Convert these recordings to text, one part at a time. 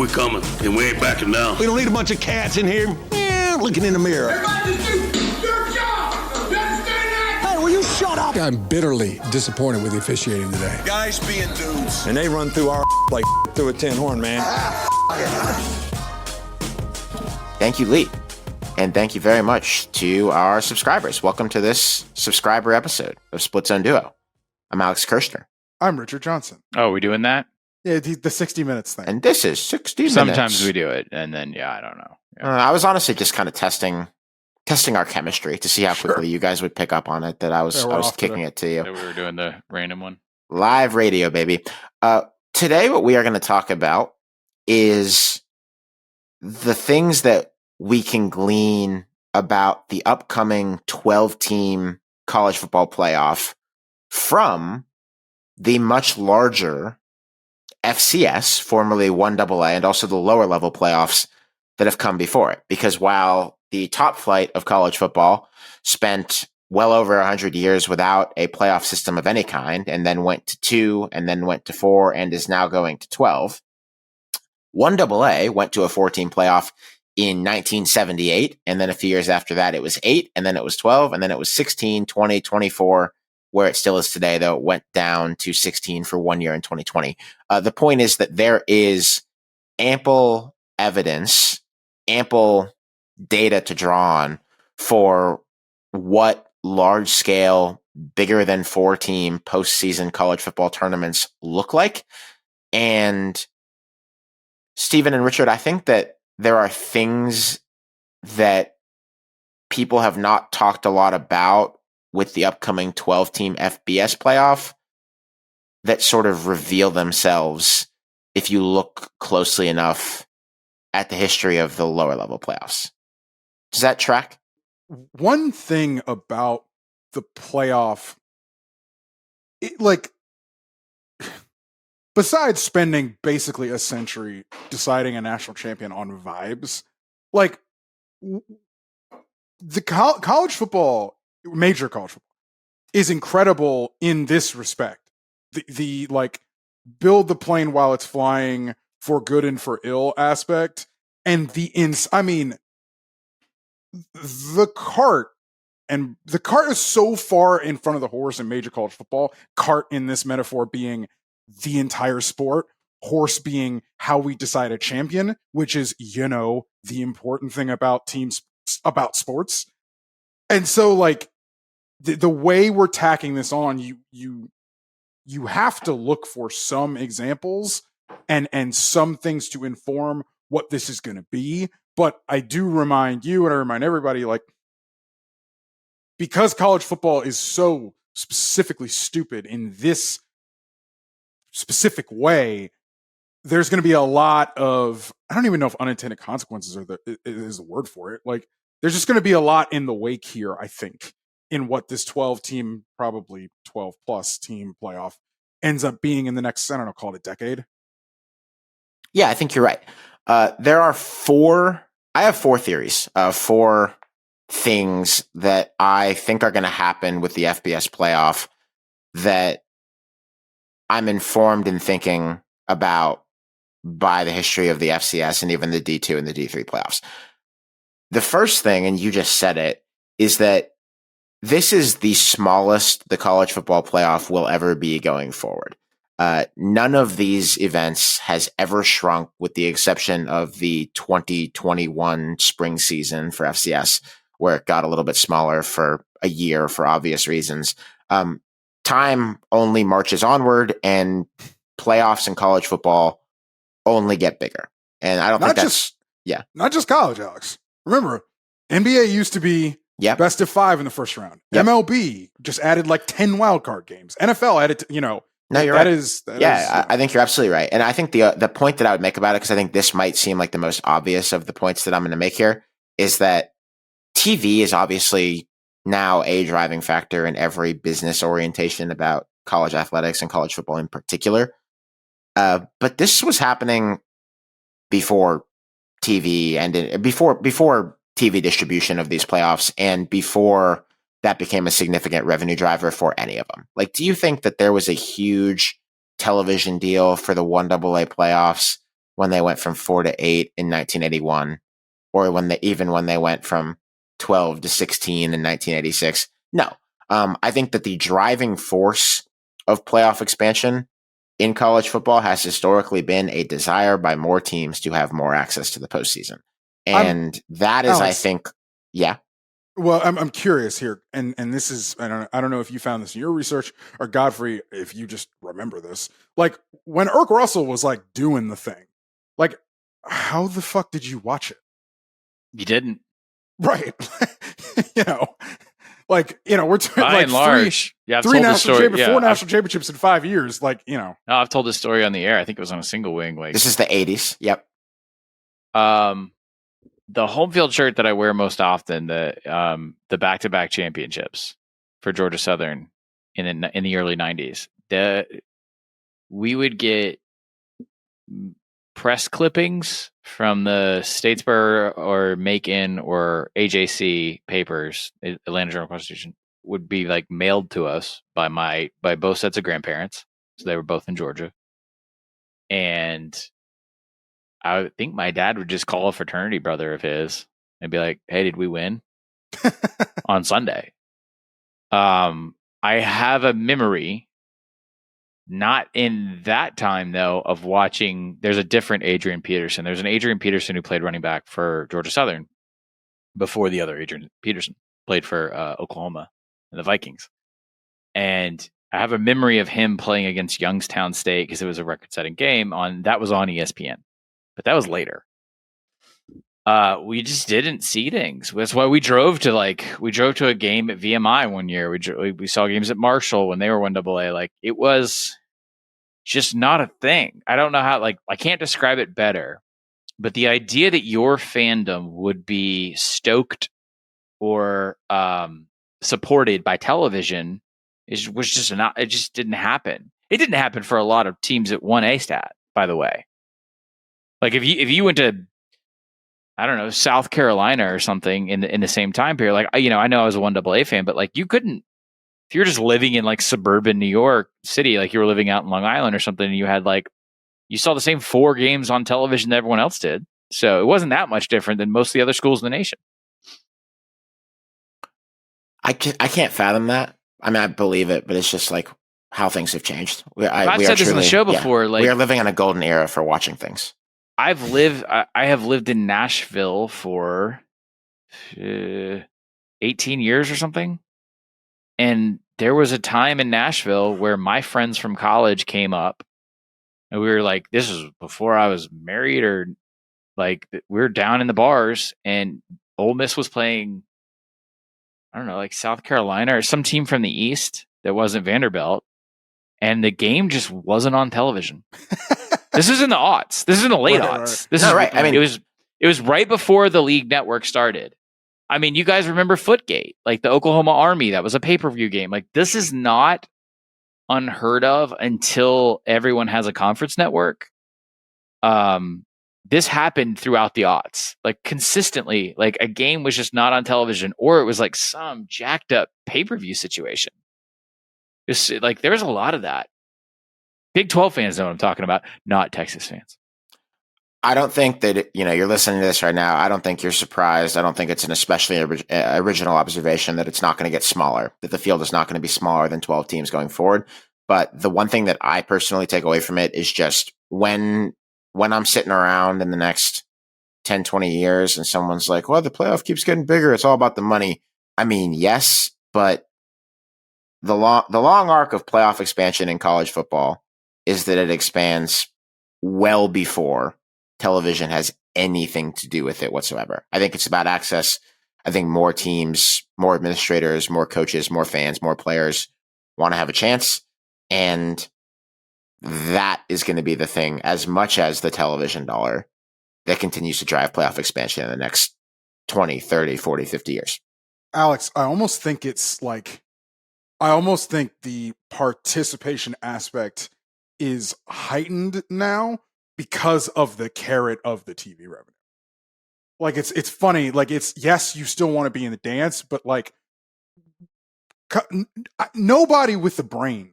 We're coming, and we ain't backing down. We don't need a bunch of cats in here looking in the mirror. Everybody just do your job. You understand that? Hey, will you shut up? I'm bitterly disappointed with the officiating today. Guys being dudes. And they run through our like through a tin horn, man. Thank you, Lee. And thank you very much to our subscribers. Welcome to this subscriber episode of Split Zone Duo. I'm Alex Kirshner. I'm Richard Johnson. Oh, we doing that? Yeah, the 60 minutes thing. And this is 60 minutes. Sometimes we do it, and then, I don't know. Yeah. I was honestly just kind of testing our chemistry to see how quickly you guys would pick up on it, that I was kicking it to you. So we were doing the random one. Live radio, baby. Today, what we are going to talk about is the things that we can glean about the upcoming 12-team college football playoff from the much larger FCS, formerly 1AA, and also the lower level playoffs that have come before it. Because while the top flight of college football spent well over 100 years without a playoff system of any kind, and then went to 2, and then went to 4, and is now going to 12, 1AA went to a 4-team playoff in 1978, and then a few years after that it was 8, and then it was 12, and then it was 16, 20, 24, where it still is today, though it went down to 16 for 1 year in 2020. The point is that there is ample evidence, ample data to draw on for what large-scale, bigger than 4-team postseason college football tournaments look like. And Stephen and Richard, I think that there are things that people have not talked a lot about with the upcoming 12-team FBS playoff that sort of reveal themselves if you look closely enough at the history of the lower level playoffs. Does that track? One thing about the playoff, besides spending basically a century deciding a national champion on vibes, the college football, major college football, is incredible in this respect. The build the plane while it's flying for good and for ill aspect, and the cart is so far in front of the horse in major college football. Cart in this metaphor being the entire sport, horse being how we decide a champion, which is, the important thing about teams, about sports. And so the way we're tacking this on, you have to look for some examples and some things to inform what this is going to be. But I do remind you, and I remind everybody, because college football is so specifically stupid in this specific way, there's going to be a lot of, I don't even know if unintended consequences is the word for it. There's just going to be a lot in the wake here, I think, in what this 12-team, probably 12-plus team playoff ends up being in the next, I don't know, call it a decade. Yeah, I think you're right. I have 4 theories of 4 things that I think are going to happen with the FBS playoff that I'm informed in thinking about by the history of the FCS and even the D2 and the D3 playoffs. The first thing, and you just said it, is that this is the smallest the college football playoff will ever be going forward. None of these events has ever shrunk, with the exception of the 2021 spring season for FCS, where it got a little bit smaller for a year for obvious reasons. Time only marches onward, and playoffs in college football only get bigger. And I don't think that's not just college, Alex. Remember, NBA used to be best of 5 in the first round. Yep. MLB just added 10 wildcard games. NFL added, No, you're right. I think you're absolutely right. And I think the point that I would make about it, because I think this might seem like the most obvious of the points that I'm going to make here, is that TV is obviously now a driving factor in every business orientation about college athletics and college football in particular. But this was happening before TV and before TV distribution of these playoffs, and before that became a significant revenue driver for any of them. Do you think that there was a huge television deal for the 1AA playoffs when they went from 4 to 8 in 1981, or when they went from 12 to 16 in 1986. No, I think that the driving force of playoff expansion in college football has historically been a desire by more teams to have more access to the postseason. And that is, Alex, I think, yeah. Well, I'm curious here, and this is I don't know if you found this in your research or Godfrey, if you just remember this. Like when Irk Russell was like doing the thing, like how the fuck did you watch it? You didn't. Right, we're talking By like and large, I've four told this story. national championships in 5 years. Like No, I've told this story on the air. I think it was on a single wing. Like This is the 80s. Yep. The home field shirt that I wear most often, the back-to-back championships for Georgia Southern in the early 90s. We would get press clippings from the Statesboro or Macon or AJC papers, Atlanta Journal-Constitution, would be like mailed to us by both sets of grandparents. So they were both in Georgia. And I think my dad would just call a fraternity brother of his and be like, "Hey, did we win on Sunday?" I have a memory, not in that time though, of watching. There's a different Adrian Peterson. There's an Adrian Peterson who played running back for Georgia Southern before the other Adrian Peterson played for Oklahoma and the Vikings. And I have a memory of him playing against Youngstown State because it was a record-setting game that was on ESPN. But that was later. We just didn't see things. That's why we drove to a game at VMI one year. We saw games at Marshall when they were 1AA. Like it was just not a thing. I don't know how. Like I can't describe it better. But the idea that your fandom would be stoked or supported by television was just not. It just didn't happen. It didn't happen for a lot of teams at 1A stat. By the way. Like if you went to, I don't know, South Carolina or something in the same time period, like I know I was a 1AA fan, but like you couldn't, if you're just living in like suburban New York City, like you were living out in Long Island or something, and you saw the same 4 games on television that everyone else did. So it wasn't that much different than most of the other schools in the nation. I can't fathom that. I mean, I believe it, but it's just like how things have changed. I've said this on the show before. Like we are living in a golden era for watching things. I have lived in Nashville for 18 years or something. And there was a time in Nashville where my friends from college came up and we were like, this is before I was married, or like we were down in the bars and Ole Miss was playing, I don't know, like South Carolina or some team from the East that wasn't Vanderbilt. And the game just wasn't on television. This is in the aughts. This is in the late aughts. This is right. I mean, it was right before the league network started. I mean, you guys remember Footgate, like the Oklahoma Army. That was a pay-per-view game. Like this is not unheard of until everyone has a conference network. This happened throughout the aughts, like consistently. Like a game was just not on television, or it was like some jacked up pay-per-view situation. Just like there was a lot of that. Big 12 fans know what I'm talking about, not Texas fans. I don't think that, you're listening to this right now. I don't think you're surprised. I don't think it's an especially original observation that it's not going to get smaller, that the field is not going to be smaller than 12 teams going forward. But the one thing that I personally take away from it is just when I'm sitting around in the next 10, 20 years and someone's like, well, the playoff keeps getting bigger. It's all about the money. I mean, yes, but the long arc of playoff expansion in college football is that it expands well before television has anything to do with it whatsoever. I think it's about access. I think more teams, more administrators, more coaches, more fans, more players want to have a chance. And that is going to be the thing, as much as the television dollar, that continues to drive playoff expansion in the next 20, 30, 40, 50 years. Alex, I almost think the participation aspect is heightened now because of the carrot of the TV revenue. Like it's funny. Like yes, you still want to be in the dance, but like nobody with the brain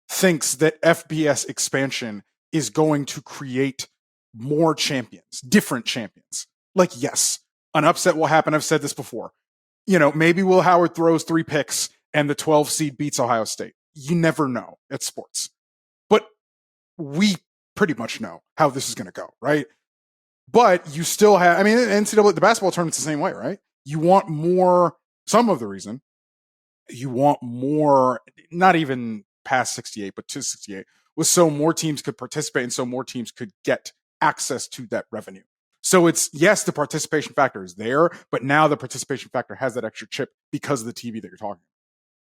thinks that FBS expansion is going to create more champions, different champions. Like, yes, an upset will happen. I've said this before. Maybe Will Howard throws 3 picks and the 12 seed beats Ohio State. You never know. It's sports. But we pretty much know how this is going to go, right? But you still have, NCAA, the basketball tournament's the same way, right? You want more, some of the reason, you want more, not even past 68, but to 68, was so more teams could participate and so more teams could get access to that revenue. So it's, yes, the participation factor is there, but now the participation factor has that extra chip because of the TV that you're talking